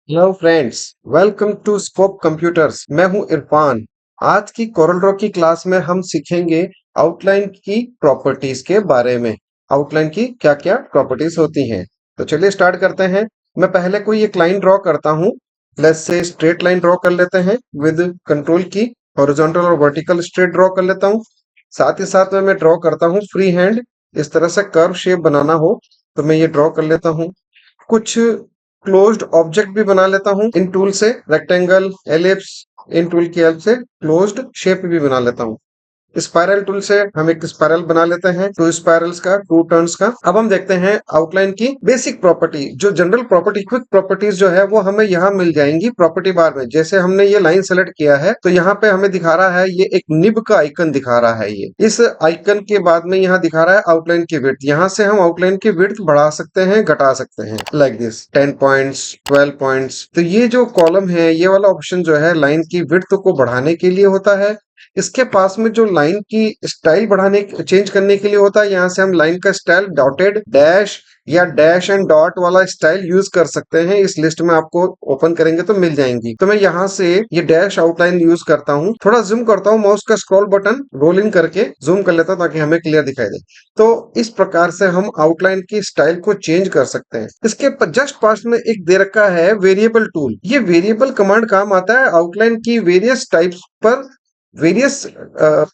Hello friends, welcome to Scope Computers. मैं हूं इरफान। आज की कोरल ड्रॉ की क्लास में हम सीखेंगे आउटलाइन की प्रॉपर्टीज के बारे में। आउटलाइन की क्या क्या प्रॉपर्टीज होती हैं। तो चलिए स्टार्ट करते हैं। मैं पहले कोई एक लाइन ड्रॉ करता हूं। Let's say straight line draw कर लेते हैं विद कंट्रोल की। हॉरिजॉन्टल और वर्टिकल स्ट्रेट ड्रॉ कर लेता हूं। साथ ही साथ में मैं ड्रॉ करता हूं फ्री हैंड। इस तरह से कर्व शेप बनाना हो तो मैं ये ड्रॉ कर लेता हूं। कुछ क्लोज्ड ऑब्जेक्ट भी बना लेता हूँ इन टूल से। रेक्टेंगल, एलिप्स, इन टूल की हेल्प से क्लोज्ड शेप भी बना लेता हूँ। स्पाइरल टूल से हम एक स्पाइरल बना लेते हैं, टू स्पाइरल्स का, टू टर्न्स का। अब हम देखते हैं आउटलाइन की बेसिक प्रॉपर्टी। जो जनरल प्रॉपर्टी, क्विक प्रॉपर्टीज जो है वो हमें यहाँ मिल जाएंगी प्रॉपर्टी बार में। जैसे हमने ये लाइन सेलेक्ट किया है तो यहाँ पे हमें दिखा रहा है, ये एक निब का आइकन दिखा रहा है। ये इस आइकन के बाद में यहाँ दिखा रहा है आउटलाइन की विड्थ। यहाँ से हम आउटलाइन की विड्थ बढ़ा सकते हैं, घटा सकते हैं, लाइक दिस 10 पॉइंट्स, 12 पॉइंट्स। तो ये जो कॉलम है, ये वाला ऑप्शन जो है लाइन की विड्थ को बढ़ाने के लिए होता है। इसके पास में जो लाइन की स्टाइल बढ़ाने, चेंज करने के लिए होता है, यहाँ से हम लाइन का स्टाइल डॉटेड, डैश या डैश एंड डॉट वाला स्टाइल यूज कर सकते हैं। इस लिस्ट में आपको ओपन करेंगे तो मिल जाएंगी। तो मैं यहाँ से ये डैश आउटलाइन यूज करता हूँ। थोड़ा जूम करता हूँ, माउस का स्क्रॉल बटन रोल इन करके जूम कर लेता हूँ ताकि हमें क्लियर दिखाई दे। तो इस प्रकार से हम आउटलाइन की स्टाइल को चेंज कर सकते हैं। इसके जस्ट पास में एक दे रखा है वेरिएबल टूल। ये वेरिएबल कमांड काम आता है आउटलाइन की वेरियस टाइप्स पर, वेरियस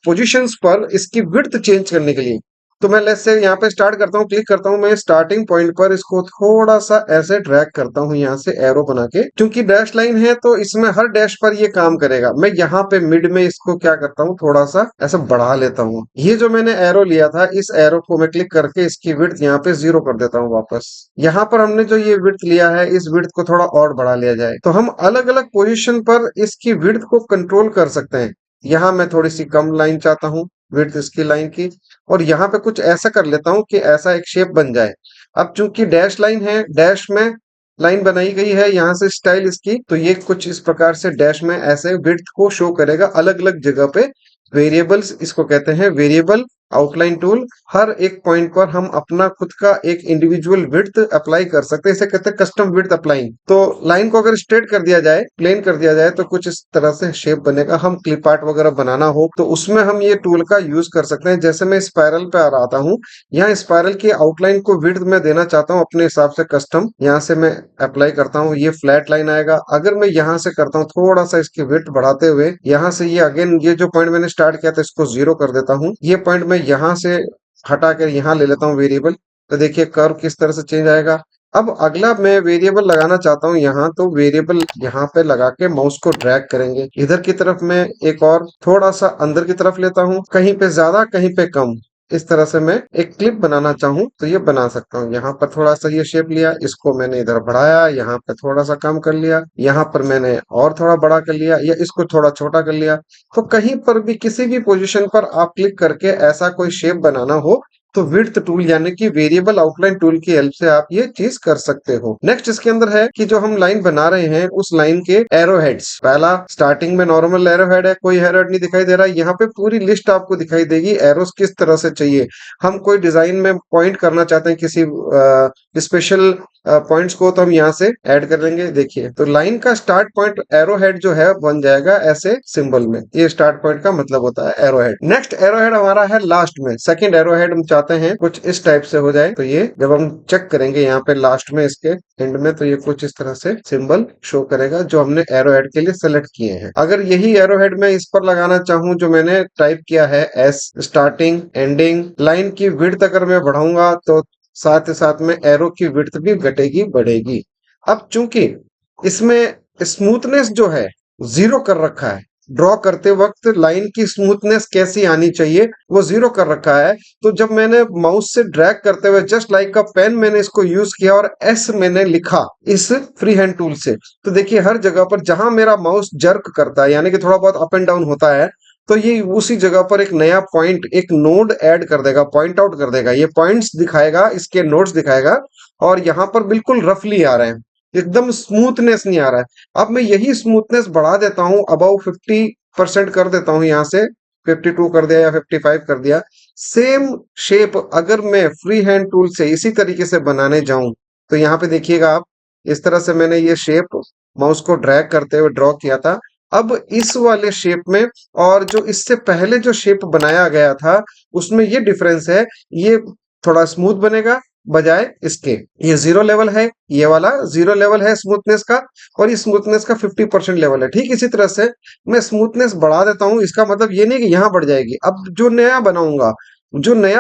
पोजीशंस पर इसकी विड्थ चेंज करने के लिए। तो मैं लेट्स से यहाँ पे स्टार्ट करता हूँ, क्लिक करता हूँ। मैं स्टार्टिंग पॉइंट पर इसको थोड़ा सा ऐसे ड्रैग करता हूँ यहाँ से एरो बना के। क्योंकि डैश लाइन है तो इसमें हर डैश पर ये काम करेगा। मैं यहाँ पे मिड में इसको क्या करता हूँ, थोड़ा सा ऐसा बढ़ा लेता हूँ। ये जो मैंने एरो लिया था, इस एरो को मैं क्लिक करके इसकी विड्थ यहाँ पे 0 कर देता हूँ वापस। यहाँ पर हमने जो ये विड्थ लिया है, इस विड्थ को थोड़ा और बढ़ा लिया जाए तो हम अलग अलग पोजिशन पर इसकी विड्थ को कंट्रोल कर सकते हैं। यहाँ मैं थोड़ी सी कम लाइन चाहता हूँ, विड्थ इसकी लाइन की। और यहाँ पे कुछ ऐसा कर लेता हूँ कि ऐसा एक शेप बन जाए। अब चूंकि डैश लाइन है, डैश में लाइन बनाई गई है यहाँ से स्टाइल इसकी, तो ये कुछ इस प्रकार से डैश में ऐसे विड्थ को शो करेगा अलग अलग जगह पे। वेरिएबल्स इसको कहते हैं, वेरिएबल आउटलाइन टूल। हर एक पॉइंट पर हम अपना खुद का एक इंडिविजुअल विड्थ अप्लाई कर सकते हैं। इसे कहते हैं कस्टम विड्थ अप्लाइंग। तो लाइन को अगर स्ट्रेट कर दिया जाए, प्लेन कर दिया जाए, तो कुछ इस तरह से शेप बनेगा। हम क्लिप आर्ट वगैरह बनाना हो तो उसमें हम ये टूल का यूज कर सकते हैं। जैसे मैं स्पाइरल पे आ रहा हूँ, यहाँ स्पाइरल की आउटलाइन को विड्थ में देना चाहता हूँ अपने हिसाब से कस्टम। यहाँ से मैं अप्लाई करता हूँ, ये फ्लैट लाइन आएगा। अगर मैं यहाँ से करता हूँ थोड़ा सा इसकी विड्थ बढ़ाते हुए, यहाँ से ये अगेन, ये जो पॉइंट मैंने स्टार्ट किया था इसको 0 कर देता हूँ। ये पॉइंट मैं यहाँ से हटा कर यहाँ ले लेता हूँ वेरिएबल। तो देखिए कर्व किस तरह से चेंज आएगा। अब अगला मैं वेरिएबल लगाना चाहता हूँ यहाँ, तो वेरिएबल यहाँ पे लगा के माउस को ड्रैग करेंगे इधर की तरफ। मैं एक और थोड़ा सा अंदर की तरफ लेता हूँ, कहीं पे ज्यादा कहीं पे कम। इस तरह से मैं एक क्लिप बनाना चाहूँ तो ये बना सकता हूँ। यहाँ पर थोड़ा सा ये शेप लिया, इसको मैंने इधर बढ़ाया, यहाँ पे थोड़ा सा कम कर लिया, यहाँ पर मैंने और थोड़ा बड़ा कर लिया, या इसको थोड़ा छोटा कर लिया। तो कहीं पर भी किसी भी पोजीशन पर आप क्लिक करके ऐसा कोई शेप बनाना हो तो विड्थ टूल यानी कि वेरिएबल आउटलाइन टूल की हेल्प से आप ये चीज कर सकते हो। नेक्स्ट इसके अंदर है कि जो हम लाइन बना रहे हैं उस लाइन के एरो हेड्स। पहला स्टार्टिंग में नॉर्मल एरो हेड है, कोई एरो हेड नहीं दिखाई दे रहा है। यहाँ पे पूरी लिस्ट आपको दिखाई देगी एरोस किस तरह से चाहिए। हम कोई डिजाइन में पॉइंट करना चाहते हैं किसी स्पेशल पॉइंट्स को, तो हम यहाँ से ऐड कर लेंगे। देखिए तो लाइन का स्टार्ट पॉइंट एरो हेड जो है बन जाएगा ऐसे सिंबल में। ये स्टार्ट पॉइंट का मतलब होता है arrow head. Next arrow head हमारा है लास्ट में। सेकंड एरो हेड हम चाहते हैं कुछ इस टाइप से हो जाए। तो ये जब हम चेक करेंगे यहाँ पे लास्ट में इसके एंड में, तो ये कुछ इस तरह से सिंबल शो करेगा जो हमने एरो हेड के लिए सेलेक्ट किए हैं। अगर यही एरो हेड मैं इस पर लगाना चाहूँ जो मैंने टाइप किया है एस, स्टार्टिंग एंडिंग, लाइन की विड्थ अगर मैं बढ़ाऊंगा तो साथ ही साथ में एरो की विड्थ भी घटेगी बढ़ेगी। अब चूंकि इसमें स्मूथनेस जो है 0 कर रखा है, ड्रॉ करते वक्त लाइन की स्मूथनेस कैसी आनी चाहिए वो 0 कर रखा है। तो जब मैंने माउस से ड्रैग करते हुए जस्ट लाइक अ पेन मैंने इसको यूज किया और एस मैंने लिखा इस फ्री हैंड टूल से, तो देखिए हर जगह पर जहां मेरा माउस जर्क करता है यानी कि थोड़ा बहुत अप एंड डाउन होता है, तो ये उसी जगह पर एक नया पॉइंट, एक नोड ऐड कर देगा, पॉइंट आउट कर देगा। ये पॉइंट्स दिखाएगा, इसके नोड्स दिखाएगा। और यहाँ पर बिल्कुल रफली आ रहे हैं, एकदम स्मूथनेस नहीं आ रहा है। अब मैं यही स्मूथनेस बढ़ा देता हूँ, अबाउ 50% कर देता हूँ, यहाँ से 52 कर दिया या 55 कर दिया। सेम शेप अगर मैं फ्री हैंड टूल से इसी तरीके से बनाने जाऊं तो यहाँ पे देखिएगा आप, इस तरह से मैंने ये शेप माउस को ड्रैग करते हुए ड्रॉ किया था। अब इस वाले शेप में और जो इससे पहले जो शेप बनाया गया था उसमें ये डिफरेंस है, ये थोड़ा स्मूथ बनेगा बजाय इसके। ये जीरो लेवल है, ये वाला जीरो लेवल है स्मूथनेस का, और ये स्मूथनेस का 50% लेवल है। ठीक इसी तरह से मैं स्मूथनेस बढ़ा देता हूं, इसका मतलब ये नहीं कि यहां बढ़ जाएगी। अब जो नया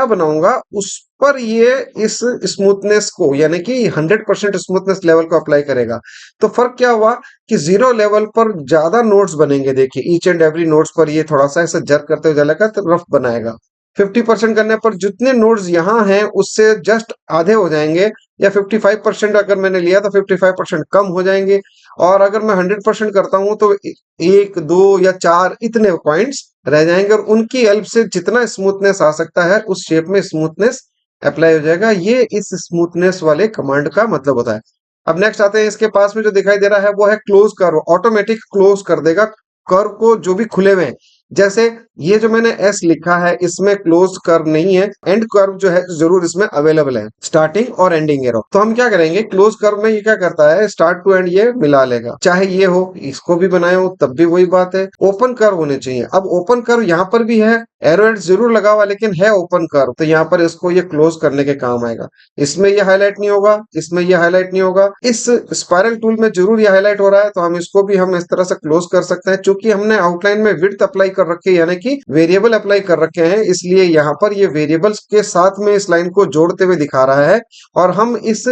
बनाऊंगा उस पर ये इस स्मूथनेस को यानी कि 100% स्मूथनेस लेवल को अप्लाई करेगा। तो फर्क क्या हुआ कि जीरो लेवल पर ज्यादा नोट्स बनेंगे। देखिए ईच एंड एवरी नोट्स पर ये थोड़ा सा ऐसे जर्क करते हुए चलेगा तो रफ बनाएगा। 50% करने पर जितने नोड्स यहाँ हैं उससे जस्ट आधे हो जाएंगे, या 55% अगर मैंने लिया तो 55% कम हो जाएंगे। और अगर मैं 100% करता हूं तो एक दो या चार इतने पॉइंट्स रह जाएंगे, और उनकी हेल्प से जितना स्मूथनेस आ सकता है उस शेप में स्मूथनेस अप्लाई हो जाएगा। ये इस स्मूथनेस वाले कमांड का मतलब होता है। अब नेक्स्ट आते हैं, इसके पास में जो दिखाई दे रहा है वो है क्लोज कर्व। ऑटोमेटिक क्लोज कर देगा कर्व को जो भी खुले हुए हैं। जैसे ये जो मैंने एस लिखा है इसमें क्लोज कर्व नहीं है, एंड कर्व जो है जरूर इसमें अवेलेबल है, स्टार्टिंग और एंडिंग एरो। तो हम क्या करेंगे, क्लोज कर्व में ये क्या करता है, स्टार्ट टू एंड ये मिला लेगा। चाहे ये हो, इसको भी बनाए हो तब भी वही बात है। ओपन कर्व होने चाहिए। अब ओपन कर्व यहाँ पर भी है, एरो एंड जरूर लगा हुआ लेकिन है ओपन कर्व, तो यहाँ पर इसको ये क्लोज करने के काम आएगा। इसमें ये हाईलाइट नहीं होगा, इसमें ये हाईलाइट नहीं होगा, इस स्पाइरल टूल में जरूर ये हाईलाइट हो रहा है, तो हम इसको भी हम इस तरह से क्लोज कर सकते हैं। चूंकि हमने आउटलाइन में विड्थ अप्लाई कर रखी है यानी कि वेरिएबल अप्लाई कर रखे हैं, इसलिए यहाँ पर ये वेरिएबल्स के साथ में इस लाइन को जोड़ते हुए दिखा रहा है। और हम इस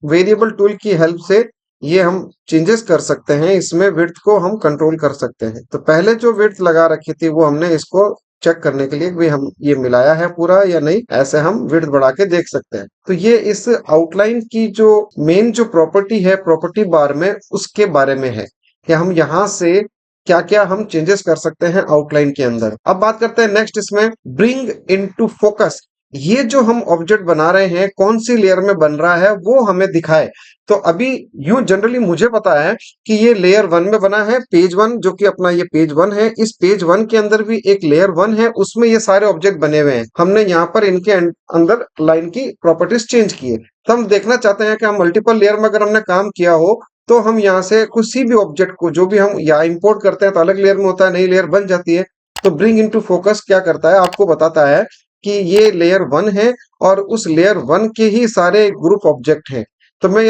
वेरिएबल टूल की हेल्प से ये हम चेंजेस कर सकते हैं, इसमें विड्थ को हम कंट्रोल कर सकते हैं। तो पहले जो विड्थ लगा रखी थी वो हमने इसको चेक करने के लिए भी हम ये मिलाया है पूरा या नहीं, ऐसे हम विड्थ बढ़ा के देख सकते हैं। तो ये इस आउटलाइन की जो मेन जो प्रॉपर्टी है प्रॉपर्टी बार में, उसके बारे में है कि हम यहाँ से क्या क्या हम चेंजेस कर सकते हैं आउटलाइन के अंदर। अब बात करते हैं नेक्स्ट, इसमें ब्रिंग इनटू फोकस। ये जो हम ऑब्जेक्ट बना रहे हैं कौन सी लेयर में बन रहा है वो हमें दिखाए। तो अभी यूं जनरली मुझे पता है कि ये लेयर 1 में बना है, पेज 1 जो कि अपना ये पेज 1 है। इस पेज 1 के अंदर भी एक लेयर 1 है, उसमें ये सारे ऑब्जेक्ट बने हुए हैं। हमने यहाँ पर इनके अंदर लाइन की प्रॉपर्टीज चेंज की है। तो हम देखना चाहते हैं कि हम मल्टीपल लेयर में अगर हमने काम किया हो तो हम यहाँ से किसी भी ऑब्जेक्ट को जो भी हम या इंपोर्ट करते हैं तो अलग लेयर में होता है, नई लेयर बन जाती है। तो ब्रिंग इनटू फोकस क्या करता है, आपको बताता है कि ये लेयर 1 है और उस लेयर 1 के ही सारे ग्रुप ऑब्जेक्ट हैं। तो मैं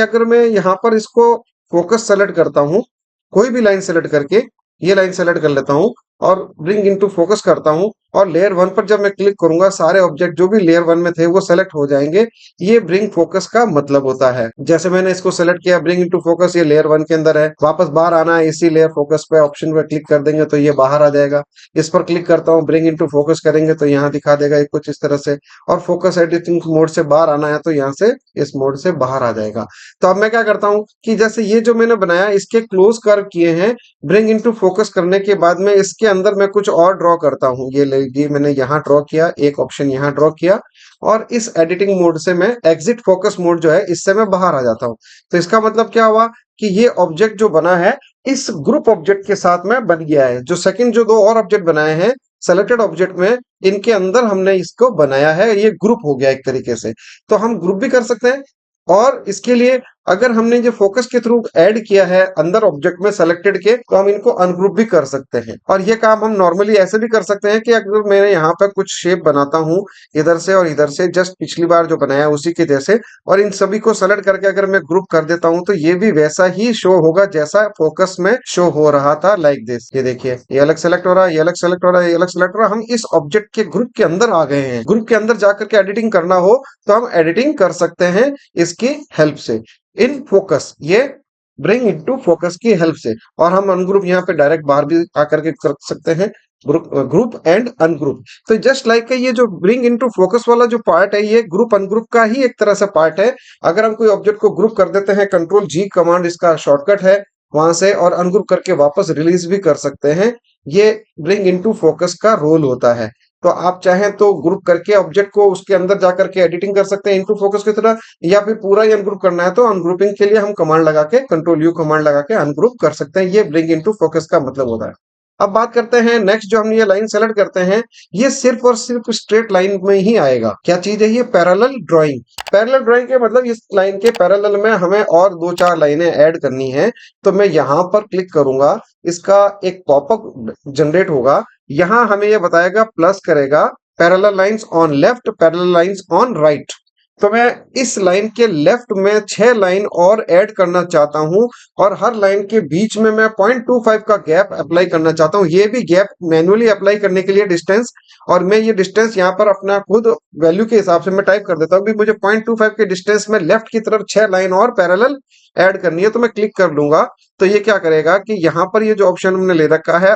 यहाँ पर इसको फोकस सेलेक्ट करता हूँ, कोई भी लाइन सेलेक्ट करके ये लाइन सेलेक्ट कर लेता हूँ और ब्रिंग इनटू फोकस करता हूँ, और लेयर 1 पर जब मैं क्लिक करूंगा सारे ऑब्जेक्ट जो भी लेयर 1 में थे वो सेलेक्ट हो जाएंगे। ये ब्रिंग फोकस का मतलब होता है। जैसे मैंने इसको सेलेक्ट किया, ब्रिंग इनटू फोकस, ये लेयर 1 के अंदर है, वापस बाहर आना है इसी लेयर फोकस पे ऑप्शन पे क्लिक कर देंगे तो ये बाहर आ जाएगा। इस पर क्लिक करता हूँ, ब्रिंग इनटू फोकस करेंगे तो यहाँ दिखा देगा ये कुछ इस तरह से। और फोकस एडिटिंग मोड से बाहर आना है तो यहाँ से इस मोड से बाहर आ जाएगा। तो अब मैं क्या करता हूँ कि जैसे ये जो मैंने बनाया इसके क्लोज कर्व किए हैं, ब्रिंग इनटू फोकस करने के बाद में इसके अंदर मैं कुछ और ड्रॉ करता हूँ। ये मैंने यहाँ ड्रॉ किया, एक ऑप्शन यहाँ ड्रॉ किया, और इस एडिटिंग मोड से मैं एग्जिट फोकस मोड जो है इससे मैं बाहर आ जाता हूँ। तो इसका मतलब क्या हुआ कि ये ऑब्जेक्ट जो बना है इस ग्रुप ऑब्जेक्ट के साथ में बन गया है। जो सेकंड जो दो और ऑब्जेक्ट बनाए हैं सेलेक्टेड ऑब्जेक्ट में, इनके अंदर हमने इसको बनाया है, ये ग्रुप हो गया एक तरीके से। तो हम ग्रुप भी कर सकते हैं, और इसके लिए अगर हमने जो फोकस के थ्रू ऐड किया है अंदर ऑब्जेक्ट में सेलेक्टेड के, तो हम इनको अनग्रुप भी कर सकते हैं। और ये काम हम नॉर्मली ऐसे भी कर सकते हैं कि अगर मैं यहाँ पर कुछ शेप बनाता हूँ इधर से और इधर से, जस्ट पिछली बार जो बनाया उसी के जैसे, और इन सभी को सेलेक्ट करके अगर मैं ग्रुप कर देता हूँ तो ये भी वैसा ही शो होगा जैसा फोकस में शो हो रहा था, लाइक दिस। ये देखिए ये अलग सेलेक्ट हो रहा है, ये अलग सेलेक्ट हो रहा है, ये अलग सेलेक्ट हो रहा है। हम इस ऑब्जेक्ट के ग्रुप के अंदर आ गए हैं। ग्रुप के अंदर जाकर के एडिटिंग करना हो तो हम एडिटिंग कर सकते हैं इसकी हेल्प से, इन फोकस, ये ब्रिंग इनटू फोकस की हेल्प से। और हम अनग्रुप यहाँ पे डायरेक्ट बाहर भी आकर के कर सकते हैं, ग्रुप एंड अनग्रुप। तो जस्ट लाइक ये जो ब्रिंग इनटू फोकस वाला जो पार्ट है ये ग्रुप अनग्रुप का ही एक तरह से पार्ट है। अगर हम कोई ऑब्जेक्ट को ग्रुप कर देते हैं, कंट्रोल जी कमांड इसका शॉर्टकट है वहां से, और अनग्रुप करके वापस रिलीज भी कर सकते हैं। ये ब्रिंग इनटू फोकस का रोल होता है। तो आप चाहें तो ग्रुप करके ऑब्जेक्ट को उसके अंदर जाकर के एडिटिंग कर सकते हैं इनटू फोकस की तरह, या फिर पूरा ही अनग्रुप करना है तो अनग्रुपिंग के लिए हम कमांड लगा के कंट्रोल यू कमांड लगा के अनग्रुप कर सकते हैं। ये ब्रिंग इनटू फोकस का मतलब होता है। अब बात करते हैं नेक्स्ट, जो हम ये लाइन सेलेक्ट करते हैं, ये सिर्फ और सिर्फ स्ट्रेट लाइन में ही आएगा। क्या चीज है ये? Parallel drawing. पैरेलल ड्राइंग के मतलब इस लाइन के पैरेलल में हमें और दो चार लाइनें ऐड करनी है। तो मैं यहाँ पर क्लिक करूंगा, इसका एक पॉपअप जनरेट होगा। यहाँ हमें ये बताएगा, प्लस करेगा parallel lines on left, parallel lines on right. तो मैं इस लाइन के लेफ्ट में 6 लाइन और ऐड करना चाहता हूं, और हर लाइन के बीच में मैं 0.25 का गैप अप्लाई करना चाहता हूं। ये भी गैप मैन्युअली अप्लाई करने के लिए डिस्टेंस, और मैं ये डिस्टेंस यहाँ पर अपना खुद वैल्यू के हिसाब से मैं टाइप कर देता हूँ कि मुझे 0.25 के डिस्टेंस में लेफ्ट की तरफ 6 लाइन और पैरेलल ऐड करनी है। तो मैं क्लिक कर लूंगा, तो ये क्या करेगा कि यहाँ पर ये जो ऑप्शन हमने ले रखा है,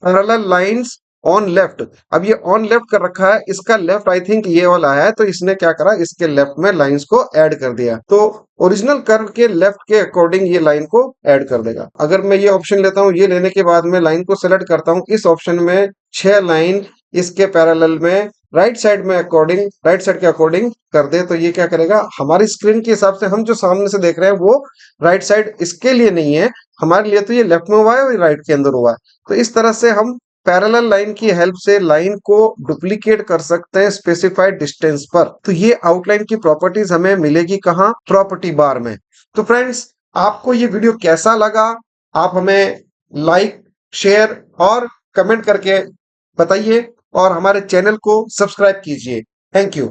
पैरेलल लाइंस ऑन लेफ्ट, अब ये ऑन लेफ्ट कर रखा है, इसका लेफ्ट आई थिंक ये वाला है, तो इसने क्या करा, इसके लेफ्ट में लाइंस को ऐड कर दिया। तो ओरिजिनल कर्व के लेफ्ट के अकॉर्डिंग ये लाइन को ऐड कर देगा। अगर मैं ये ऑप्शन लेता हूँ, ये लेने के बाद मैं लाइन को सेलेक्ट करता हूँ, इस ऑप्शन में 6 लाइन इसके पैरेलल में राइट साइड में अकॉर्डिंग, राइट साइड के अकॉर्डिंग कर दे, तो ये क्या करेगा, हमारी स्क्रीन के हिसाब से हम जो सामने से देख रहे हैं वो राइट साइड इसके लिए नहीं है, हमारे लिए तो ये लेफ्ट में हुआ है और राइट के अंदर हुआ है। तो इस तरह से हम पैरेलल लाइन की हेल्प से लाइन को डुप्लीकेट कर सकते हैं स्पेसिफाइड डिस्टेंस पर। तो ये आउटलाइन की प्रॉपर्टीज हमें मिलेगी कहाँ? प्रॉपर्टी बार में। तो फ्रेंड्स, आपको ये वीडियो कैसा लगा? आप हमें लाइक, शेयर और कमेंट करके बताइए, और हमारे चैनल को सब्सक्राइब कीजिए। Thank you.